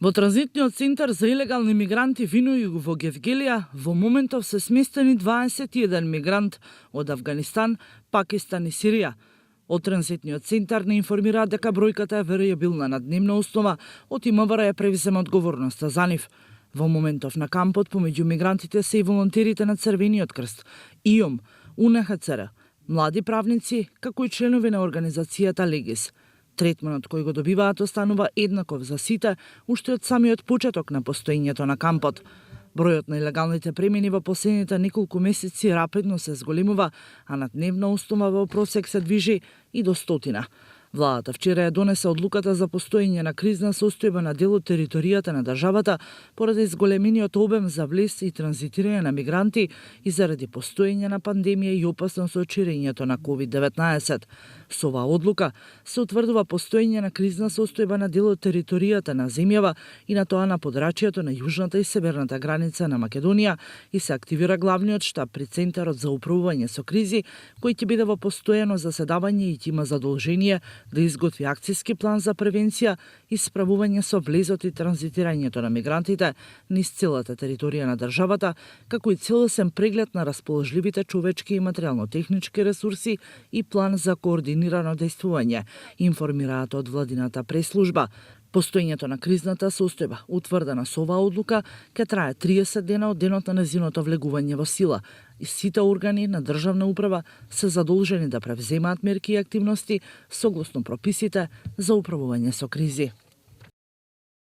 Во транзитниот центар за илегални мигранти Вино Југ во Гевгелија во моментов се сместени 21 мигрант од Авганистан, Пакистан и Сирија. Од транзитниот центар не информираат дека бројката е варијабилна на дневна основа, од МВР ја превзема одговорноста за нив. Во моментов на кампот помеѓу мигрантите се и волонтерите на Црвениот крст, ИОМ, УНХЦР, млади правници, како и членови на организацијата Легис. Третманот кој го добиваат останува еднаков за сите, уште од самиот почеток на постоењето на кампот. Бројот на илегалните премини во последните неколку месеци рапидно се зголемува, а на дневна основа во просек се движи и до 100. Владата вчера ја донесе одлуката за постоење на кризна состојба на дел од територијата на државата поради зголемениот обем за влез и транзитирање на мигранти и заради постоење на пандемија и опасност од ширењето на COVID-19. Со оваа одлука се утврдува постоење на кризна состојба на дел од територијата на земјава и на тоа на подрачјето на јужната и северната граница на Македонија и се активира главниот штаб при Центарот за управување со кризи, кој ќе биде во постојано заседавање и ќе има задолжение да изготви акциски план за превенција и справување со влезот и транзитирањето на мигрантите низ целата територија на државата, како и целосен преглед на расположливите човечки и материјално-технички ресурси и план за координирано дејствување, информираат од владината преслужба. Постоењето на кризната состојба, утврдена со оваа одлука, ќе трае 30 дена од денот на нејзиното влегување во сила и сите органи на државна управа се задолжени да превземаат мерки и активности согласно прописите за управување со кризи.